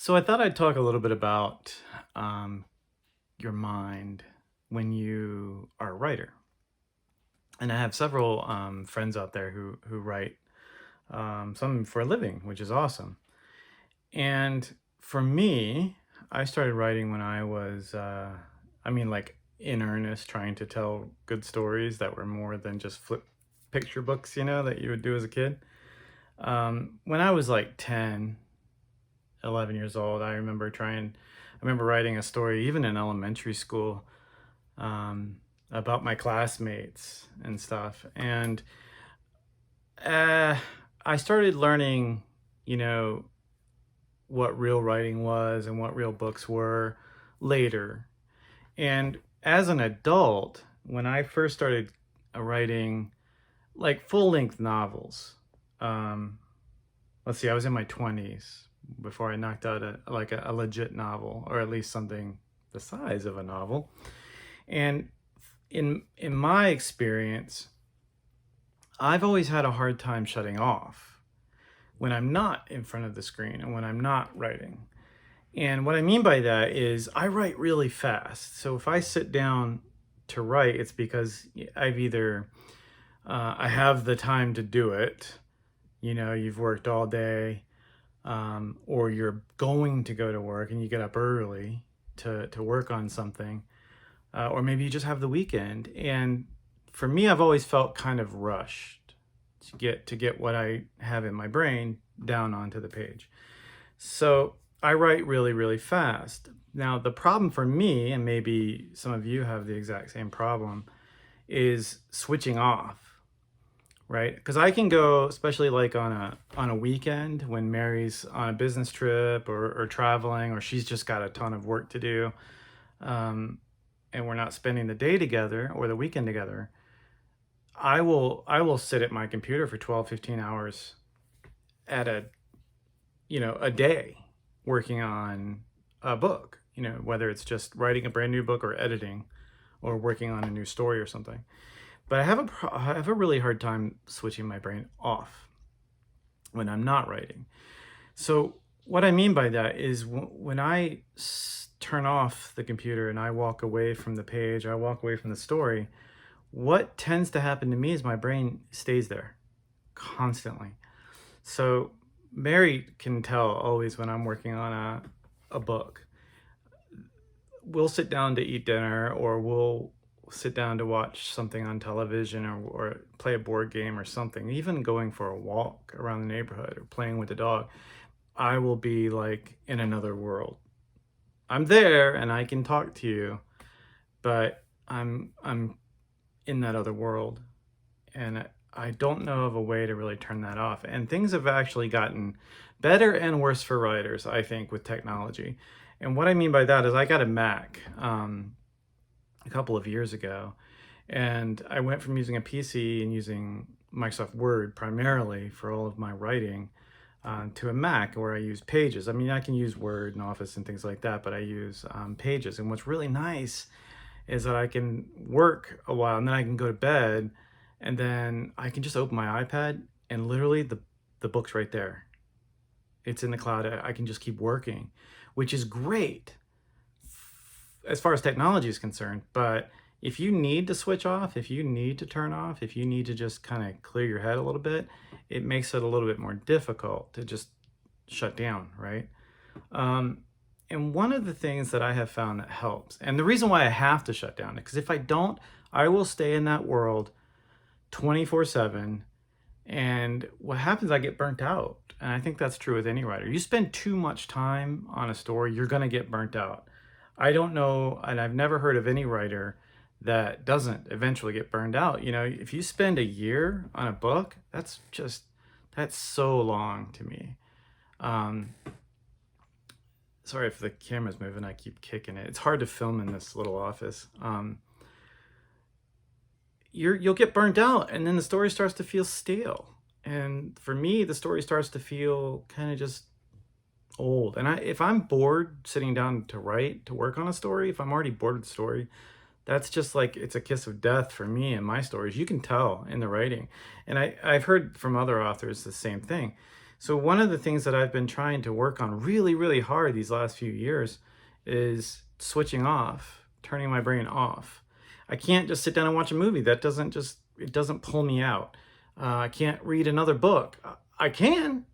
So I thought I'd talk a little bit about um, your mind when you are a writer. And I have several friends out there who write some for a living, which is awesome. And for me, I started writing when I was, like in earnest, trying to tell good stories that were more than just flip picture books, that you would do as a kid. When I was like 10, 11 years old, I remember writing a story, even in elementary school, about my classmates and stuff. And uh, I started learning, you know, what real writing was and what real books were later. And as an adult, when I first started writing like full length novels, um, let's see, I was in my 20s before I knocked out a legit novel, or at least something the size of a novel. And in my experience, I've always had a hard time shutting off when I'm not in front of the screen and when I'm not writing. And what I mean by that is I write really fast. So if I sit down to write, it's because I've either I have the time to do it. You've worked all day, or you're going to go to work and you get up early to work on something, or maybe you just have the weekend. And for me, I've always felt kind of rushed to get what I have in my brain down onto the page. So I write really, really fast. Now, the problem for me, and maybe some of you have the exact same problem, is switching off, right? Because I can go, especially like on a weekend when Mary's on a business trip or traveling, or she's just got a ton of work to do, and we're not spending the day together or the weekend together. I will sit at my computer for 12, 15 hours at a day working on a book, whether it's just writing a brand new book or editing or working on a new story or something. But I have a really hard time switching my brain off when I'm not writing. So what I mean by that is when I turn off the computer and I walk away from the page, I walk away from the story, what tends to happen to me is my brain stays there constantly. So Mary can tell always when I'm working on a book. We'll sit down to eat dinner, or we'll sit down to watch something on television, or play a board game or something, even going for a walk around the neighborhood or playing with the dog. I will be like in another world. I'm there and I can talk to you, but I'm in that other world. And I don't know of a way to really turn that off. And things have actually gotten better and worse for writers, I think, with technology. And what I mean by that is I got a Mac a couple of years ago, and I went from using a PC and using Microsoft Word primarily for all of my writing, to a Mac where I use Pages. I mean, I can use Word and Office and things like that, but I use Pages. And what's really nice is that I can work a while and then I can go to bed, and then I can just open my iPad and literally the book's right there. It's in the cloud. I can just keep working, which is great as far as technology is concerned. But if you need to switch off, if you need to turn off, if you need to just kind of clear your head a little bit, it makes it a little bit more difficult to just shut down, right? And one of the things that I have found that helps, and the reason why I have to shut down, because if I don't, I will stay in that world 24/7. And what happens, I get burnt out. And I think that's true with any writer. You spend too much time on a story, you're going to get burnt out. I don't know, and I've never heard of any writer that doesn't eventually get burned out. If you spend a year on a book, that's so long to me. Sorry if the camera's moving, I keep kicking it. It's hard to film in this little office. You'll get burnt out, and then the story starts to feel stale. And for me, the story starts to feel kind of just old. And if I'm bored sitting down to work on a story, if I'm already bored with the story, that's just like, it's a kiss of death for me and my stories. You can tell in the writing. And I've heard from other authors the same thing. So one of the things that I've been trying to work on really, really hard these last few years is switching off, turning my brain off. I can't just sit down and watch a movie. That it doesn't pull me out. I can't read another book. I can,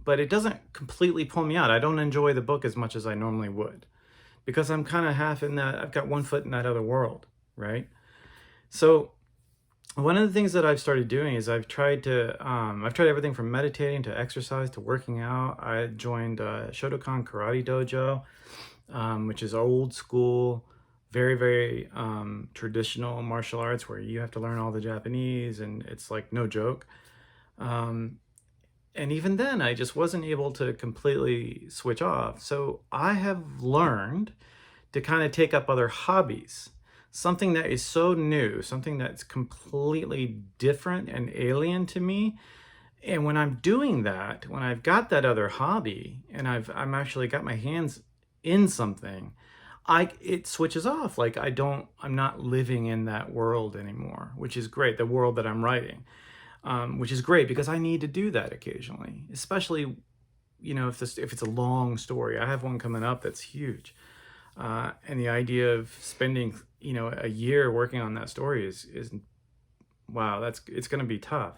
but it doesn't completely pull me out. I don't enjoy the book as much as I normally would because I'm kind of half in that, I've got one foot in that other world, right? So one of the things that I've started doing is I've tried everything from meditating to exercise to working out. I joined Shotokan Karate Dojo, which is old school, very, very traditional martial arts where you have to learn all the Japanese and it's like no joke. And even then, I just wasn't able to completely switch off. So I have learned to kind of take up other hobbies, something that is so new, something that's completely different and alien to me. And when I'm doing that, when I've got that other hobby and I'm actually got my hands in something, it switches off. Like I'm not living in that world anymore, which is great. The world that I'm writing. Which is great because I need to do that occasionally, especially, if it's a long story. I have one coming up that's huge. And the idea of spending, a year working on that story is wow, it's going to be tough.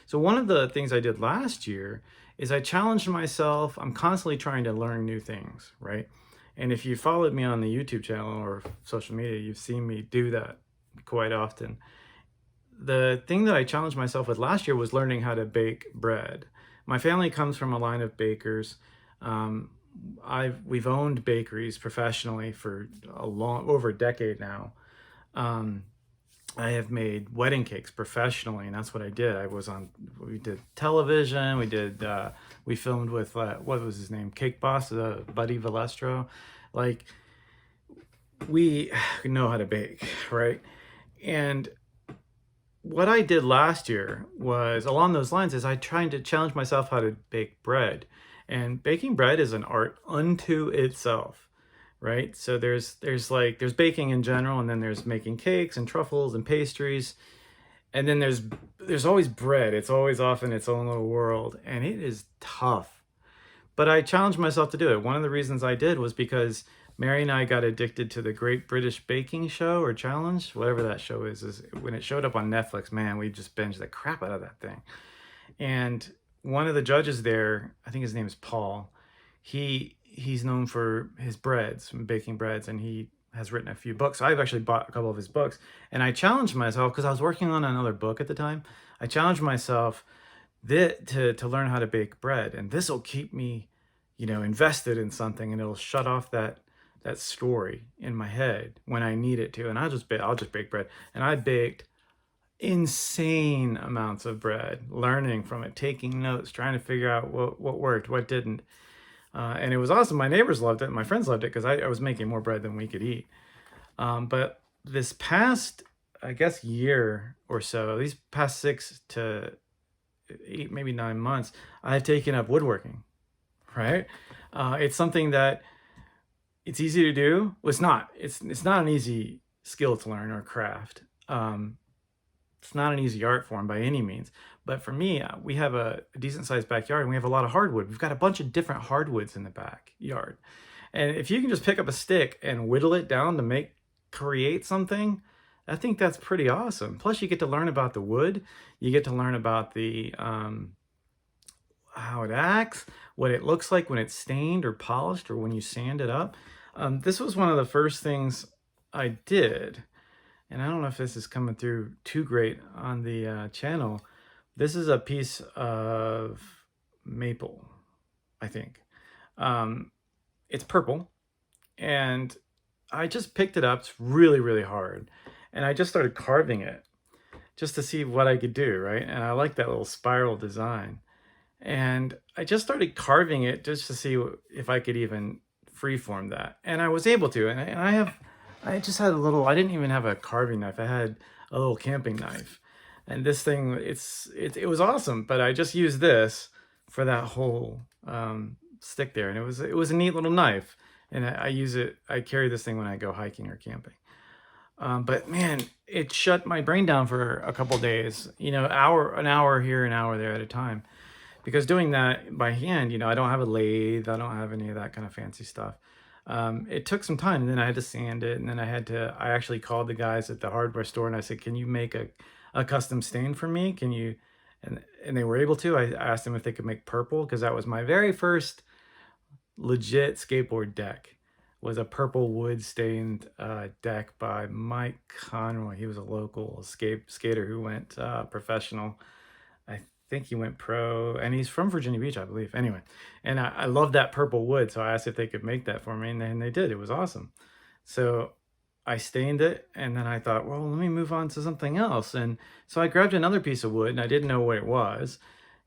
So one of the things I did last year is I challenged myself. I'm constantly trying to learn new things, right? And if you followed me on the YouTube channel or social media, you've seen me do that quite often. The thing that I challenged myself with last year was learning how to bake bread. My family comes from a line of bakers. We've owned bakeries professionally for over a decade now. I have made wedding cakes professionally, and that's what I did. We did television. We filmed with what was his name, Cake Boss, Buddy Valestro. Like, we know how to bake, right? And what I did last year was along those lines is I tried to challenge myself how to bake bread. And baking bread is an art unto itself, right? So there's baking in general, and then there's making cakes and truffles and pastries. And then there's always bread. It's always off in its own little world, and it is tough. But I challenged myself to do it. One of the reasons I did was because Mary and I got addicted to the Great British Baking Show or Challenge, whatever that show is when it showed up on Netflix, man, we just binged the crap out of that thing. And one of the judges there, I think his name is Paul, he's known for his breads, baking breads, and he has written a few books. I've actually bought a couple of his books, and I challenged myself because I was working on another book at the time. I challenged myself to learn how to bake bread, and this will keep me, invested in something, and it'll shut off that story in my head when I need it to, and I'll just bake bread. And I baked insane amounts of bread, learning from it, taking notes, trying to figure out what worked, what didn't. And it was awesome. My neighbors loved it. My friends loved it because I was making more bread than we could eat. But this past, I guess, year or so, these past 6 to 8, maybe 9 months, I've taken up woodworking, right? It's something that it's easy to do. Well, it's not. It's not an easy skill to learn or craft. It's not an easy art form by any means. But for me, we have a decent sized backyard and we have a lot of hardwood. We've got a bunch of different hardwoods in the backyard. And if you can just pick up a stick and whittle it down to create something, I think that's pretty awesome. Plus you get to learn about the wood. You get to learn about the how it acts, what it looks like when it's stained or polished or when you sand it up. This was one of the first things I did. And I don't know if this is coming through too great on the channel. This is a piece of maple, I think. It's purple. And I just picked it up. It's really, really hard. And I just started carving it just to see what I could do, right? And I like that little spiral design. And I just started carving it just to see if I could even freeform that. And I was able to. And I just had I didn't even have a carving knife. I had a little camping knife. And this thing, it was awesome. But I just used this for that whole stick there. And it was a neat little knife. And I carry this thing when I go hiking or camping. But man, it shut my brain down for a couple days, an hour here, an hour there at a time. because doing that by hand, I don't have a lathe, I don't have any of that kind of fancy stuff. It took some time, and then I had to sand it, and then I actually called the guys at the hardware store and I said, can you make a custom stain for me? Can you, and they were able to. I asked them if they could make purple, because that was my very first legit skateboard deck, was a purple wood stained deck by Mike Conroy. He was a local skater who went professional. I think he went pro, and he's from Virginia Beach, I believe. Anyway, and I love that purple wood, so I asked if they could make that for me, and they did. It was awesome. So I stained it, and then I thought, well, let me move on to something else. And so I grabbed another piece of wood, and I didn't know what it was.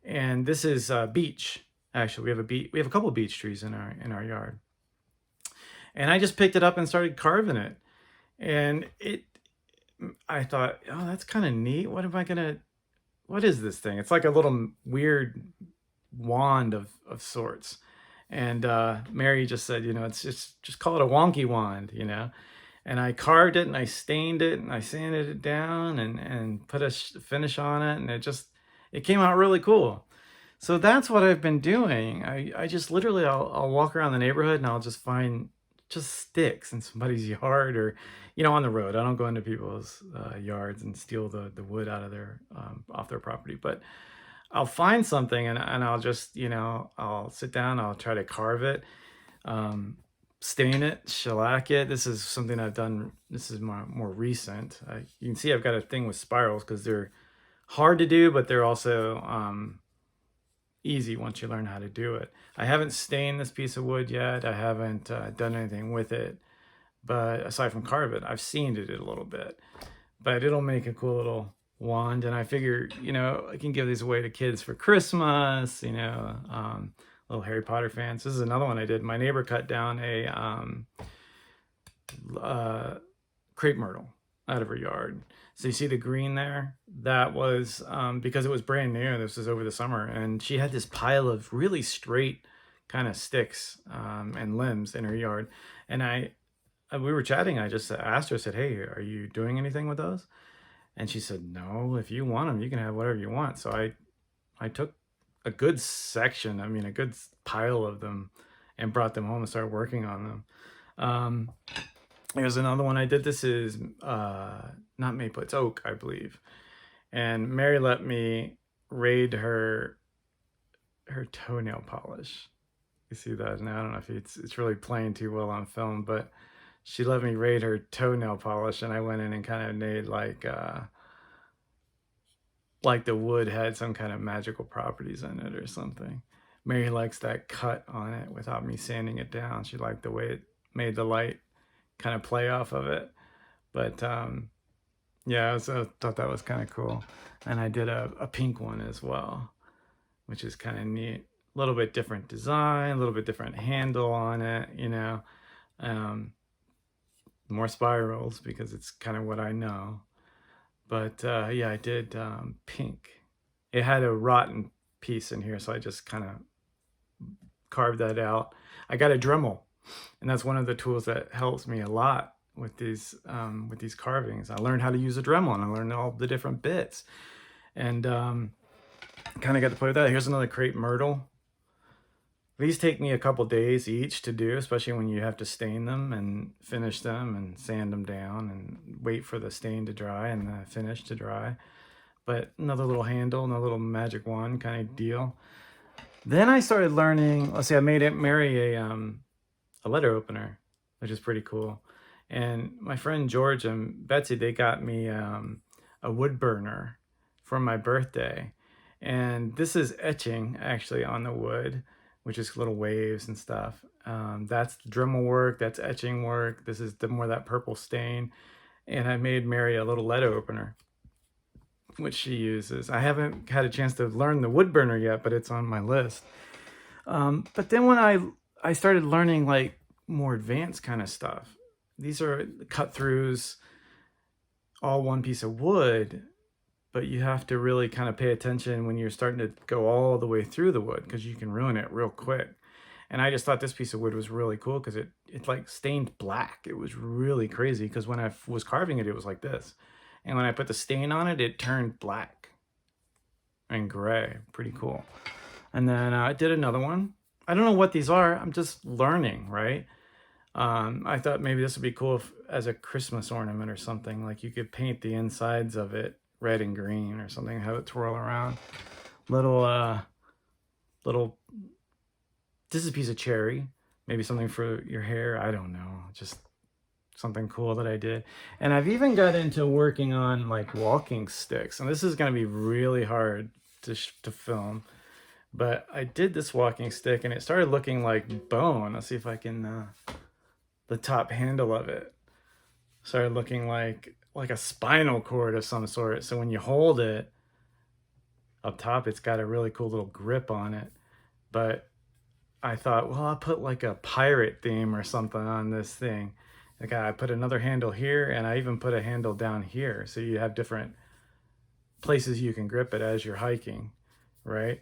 And this is beech. Actually, we have a couple of beech trees in our yard. And I just picked it up and started carving it. And I thought, oh, that's kind of neat. What is this thing? It's like a little weird wand of sorts. And Mary just said, it's just call it a wonky wand, And I carved it, and I stained it, and I sanded it down, and put a finish on it, and it came out really cool. So that's what I've been doing. I just literally, I'll walk around the neighborhood, and I'll just find just sticks in somebody's yard, or on the road. I don't go into people's yards and steal the wood out of off their property, but I'll find something, and I'll just I'll sit down, I'll try to carve it, stain it, shellac it. This is something I've done. This is more recent. You can see I've got a thing with spirals, because they're hard to do, but they're also easy once you learn how to do it. I haven't stained this piece of wood yet. I haven't done anything with it, but aside from carve it, I've sanded it a little bit. But it'll make a cool little wand, and I figure I can give these away to kids for Christmas. Little Harry Potter fans. This is another one I did. My neighbor cut down a crepe myrtle out of her yard. So you see the green there? That was because it was brand new. This was over the summer, and she had this pile of really straight kind of sticks and limbs in her yard. And we were chatting. I just asked her, I said, hey, are you doing anything with those? And she said, no, if you want them, you can have whatever you want. So I took a good section, a good pile of them, and brought them home and started working on them. Here's another one I did. This is not maple, it's oak, I believe. And Mary let me raid her toenail polish. You see that now? I don't know if it's really playing too well on film, but she let me raid her toenail polish, and I went in and kind of made like the wood had some kind of magical properties in it or something. Mary likes that cut on it without me sanding it down. She liked the way it made the light kind of play off of it. But yeah, I thought that was kind of cool. And I did a pink one as well, which is kind of neat. A little bit different design, a little bit different handle on it, more spirals, because it's kind of what I know. But yeah, I did pink. It had a rotten piece in here, so I just kind of carved that out. I got a Dremel, and that's one of the tools that helps me a lot with these carvings. I learned how to use a Dremel, and I learned all the different bits, and kind of got to play with that. Here's another crepe myrtle. These take me a couple days each to do, especially when you have to stain them and finish them and sand them down and wait for the stain to dry and the finish to dry. But another little handle, another little magic wand kind of deal. Then I started learning, let's see, I made Mary a letter opener, which is pretty cool. And my friend George and Betsy, they got me a wood burner for my birthday. And this is etching actually on the wood, which is little waves and stuff. That's Dremel work, that's etching work. This is more that purple stain. And I made Mary a little letter opener, which she uses. I haven't had a chance to learn the wood burner yet, but it's on my list. But then when I started learning like more advanced kind of stuff, these are cut throughs, all one piece of wood, but you have to really kind of pay attention when you're starting to go all the way through the wood, because you can ruin it real quick. And I just thought this piece of wood was really cool because it like stained black. It was really crazy, because when I was carving it, it was like this. And when I put the stain on it, it turned black and gray. Pretty cool. And then I did another one. I don't know what these are. I'm just learning, right? I thought maybe this would be cool as a Christmas ornament or something. Like you could paint the insides of it red and green or something, have it twirl around. Little, this is a piece of cherry. Maybe something for your hair. I don't know. Just something cool that I did. And I've even got into working on like walking sticks. And this is going to be really hard to film. But I did this walking stick and it started looking like bone. Let's see if I can, the top handle of it started looking like a spinal cord of some sort. So when you hold it up top, it's got a really cool little grip on it. But I thought, well, I'll put like a pirate theme or something on this thing. Like I put another handle here and I even put a handle down here. So you have different places you can grip it as you're hiking, right?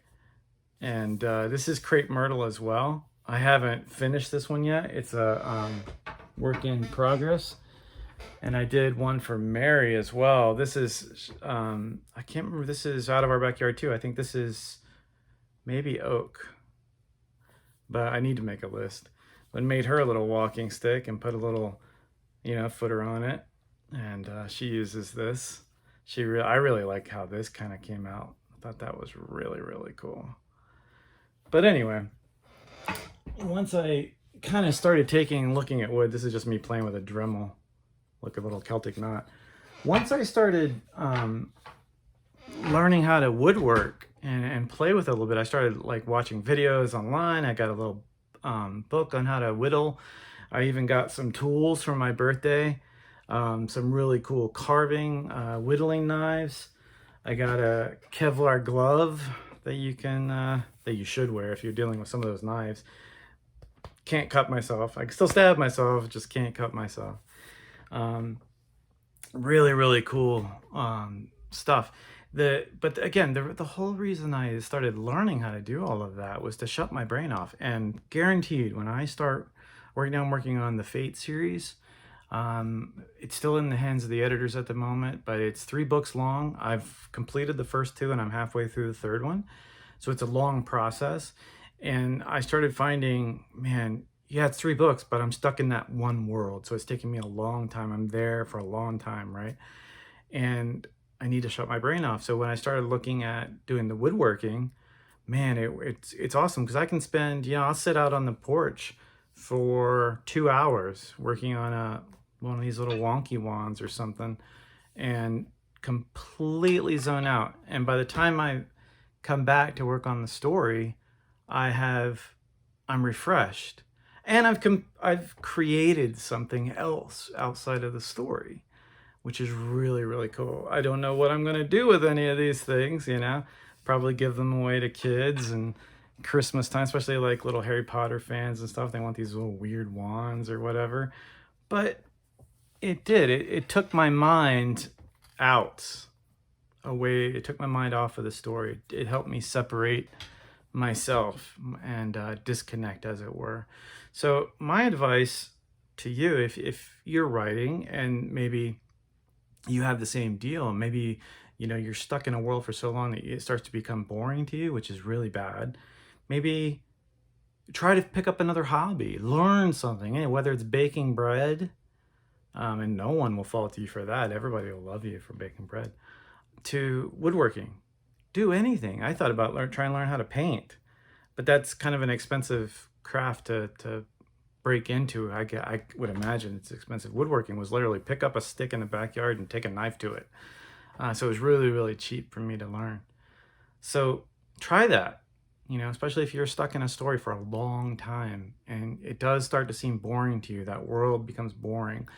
And this is crepe myrtle as well. I haven't finished this one yet. It's a work in progress. And I did one for Mary as well. This is, I can't remember, this is out of our backyard too. I think this is maybe oak, but I need to make a list. But made her a little walking stick and put a little, footer on it. And she uses this. I really like how this kind of came out. I thought that was really, really cool. But anyway, once I kind of started looking at wood, this is just me playing with a Dremel, like a little Celtic knot. Once I started learning how to woodwork and play with it a little bit, I started like watching videos online. I got a little book on how to whittle. I even got some tools for my birthday, some really cool carving, whittling knives. I got a Kevlar glove that you can, that you should wear if you're dealing with some of those knives. Can't cut myself. I can still stab myself, just can't cut myself. Really, really cool stuff. But again, the whole reason I started learning how to do all of that was to shut my brain off. And guaranteed, when I start working on the Fate series, it's still in the hands of the editors at the moment, but it's 3 books long. I've completed the first 2 and I'm halfway through the 3rd one. So it's a long process. And I started finding, man, yeah, it's 3 books, but I'm stuck in that one world. So it's taking me a long time. I'm there for a long time, right? And I need to shut my brain off. So when I started looking at doing the woodworking, man, it's awesome because I can spend, I'll sit out on the porch for 2 hours working on one of these little wonky wands or something and completely zone out. And by the time I come back to work on the story, I'm refreshed. And I've created something else outside of the story, which is really, really cool. I don't know what I'm going to do with any of these things, probably give them away to kids and Christmas time, especially like little Harry Potter fans and stuff. They want these little weird wands or whatever. But it took my mind away. It took my mind off of the story. It helped me separate myself and disconnect, as it were. So my advice to you, if you're writing and maybe you have the same deal, maybe you're stuck in a world for so long that it starts to become boring to you, which is really bad. Maybe try to pick up another hobby, learn something, whether it's baking bread, and no one will fault you for that. Everybody will love you for baking bread, to woodworking. Do anything. I thought about trying to learn how to paint, but that's kind of an expensive craft to break into. I would imagine it's expensive. Woodworking was literally pick up a stick in the backyard and take a knife to it. So it was really, really cheap for me to learn. So try that, especially if you're stuck in a story for a long time and it does start to seem boring to you, that world becomes boring.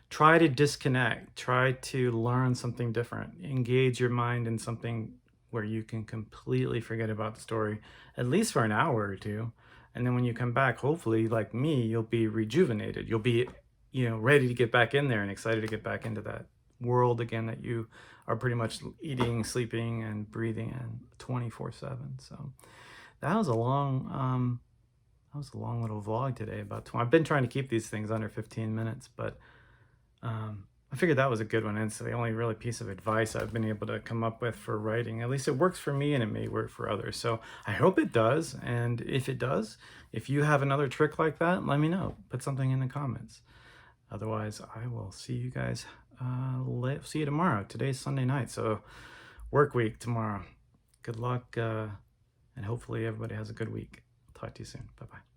Try to disconnect, try to learn something different, engage your mind in something where you can completely forget about the story, at least for an hour or 2. And then when you come back, hopefully, like me, you'll be rejuvenated. You'll be, ready to get back in there and excited to get back into that world again that you are pretty much eating, sleeping, and breathing in 24/7. So that was a long little vlog today. I've been trying to keep these things under 15 minutes, but I figured that was a good one. And it's the only really piece of advice I've been able to come up with for writing. At least it works for me and it may work for others. So I hope it does. And if it does, if you have another trick like that, let me know. Put something in the comments. Otherwise, I will see you guys, see you tomorrow. Today's Sunday night, so work week tomorrow. Good luck, and hopefully everybody has a good week. Talk to you soon. Bye-bye.